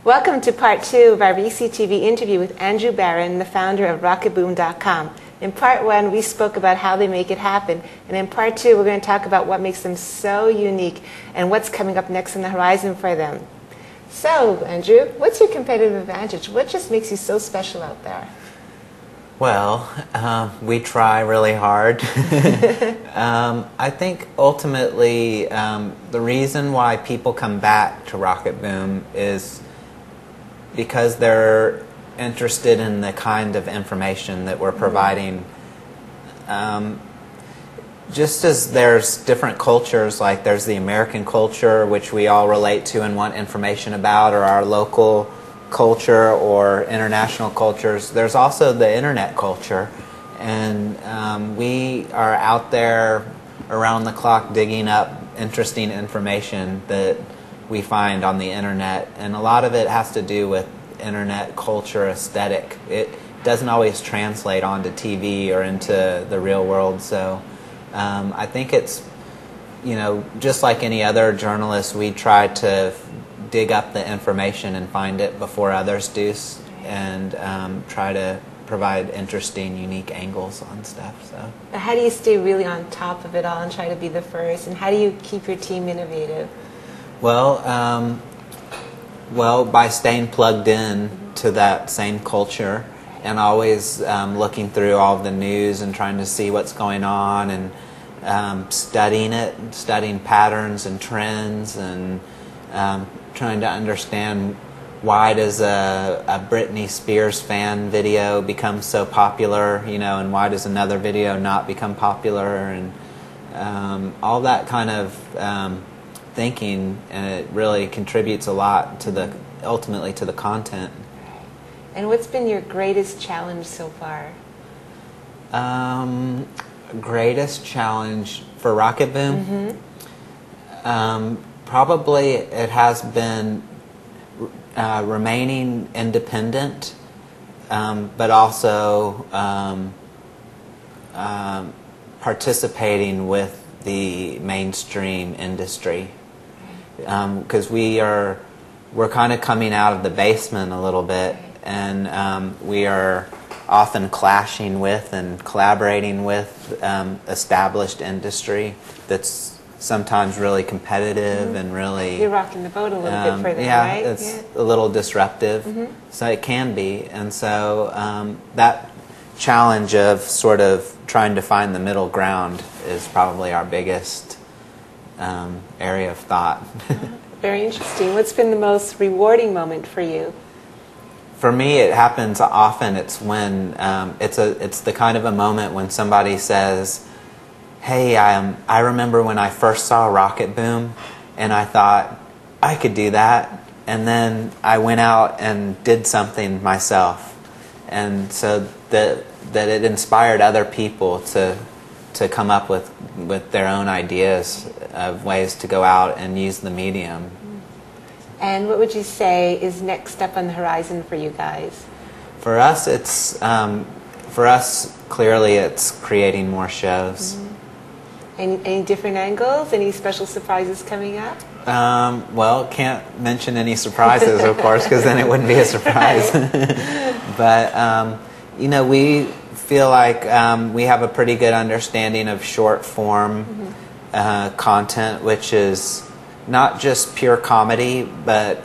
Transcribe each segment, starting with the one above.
Welcome to part 2 of our VCTV interview with Andrew Barron, the founder of RocketBoom.com. In part 1, we spoke about how they make it happen, and in part 2, we're going to talk about what makes them so unique and what's coming up next on the horizon for them. So, Andrew, what's your competitive advantage? What just makes you so special out there? Well, we try really hard. I think ultimately the reason why people come back to Rocket Boom is because they're interested in the kind of information that we're providing. Just as there's different cultures, like there's the American culture, which we all relate to and want information about, or our local culture or international cultures, there's also the internet culture. And we are out there around the clock digging up interesting information that we find on the internet. And a lot of it has to do with internet culture aesthetic. It doesn't always translate onto TV or into the real world. So I think it's, you know, just like any other journalist, we try to dig up the information and find it before others do, and try to provide interesting, unique angles on stuff. So, how do you stay really on top of it all and try to be the first? And how do you keep your team innovative? Well, by staying plugged in to that same culture and always looking through all of the news and trying to see what's going on and studying it, studying patterns and trends, and trying to understand why does a Britney Spears fan video become so popular, you know, and why does another video not become popular, and all that kind of thinking, and it really contributes a lot to the ultimately to the content. And what's been your greatest challenge so far? Greatest challenge for Rocket Boom? Probably it has been remaining independent, but also participating with the mainstream industry, because we're kind of coming out of the basement a little bit, and we are often clashing with and collaborating with established industry that's sometimes really competitive and really... You're rocking the boat a little bit for them, yeah, right? it's a little disruptive, so it can be. And so that challenge of sort of trying to find the middle ground is probably our biggest area of thought. Very interesting. What's been the most rewarding moment for you? For me, it happens often. It's when it's the kind of a moment when somebody says, "Hey, I remember when I first saw Rocket Boom, and I thought I could do that, and then I went out and did something myself," and so that it inspired other people to come up with their own ideas of ways to go out and use the medium. And what would you say is next up on the horizon for you guys? For us, it's clearly it's creating more shows. Any different angles? Any special surprises coming up? Well, can't mention any surprises, of course, because then it wouldn't be a surprise. But you know, we feel like we have a pretty good understanding of short form content, which is not just pure comedy, but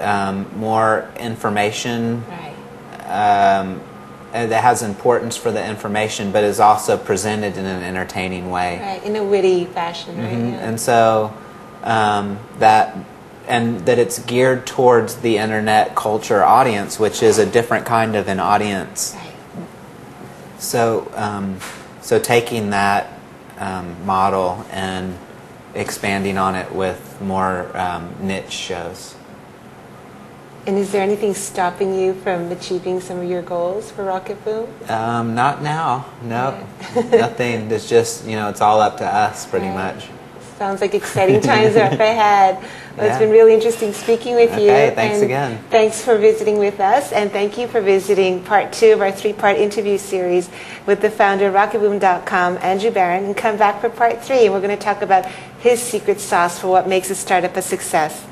more information. Right. That has importance for the information, but is also presented in an entertaining way. Right, in a witty fashion, right? Yeah. And so that it's geared towards the internet culture audience, which is a different kind of an audience. Right. So so taking that model and expanding on it with more niche shows. And is there anything stopping you from achieving some of your goals for Rocket Boom? Not now. No, nothing. It's just, you know, it's all up to us, pretty much. Sounds like exciting times are up ahead. Well, it's been really interesting speaking with you. Okay, thanks again. Thanks for visiting with us, and thank you for visiting part 2 of our 3-part interview series with the founder of RocketBoom.com, Andrew Barron, and come back for part 3, and we're going to talk about his secret sauce for what makes a startup a success.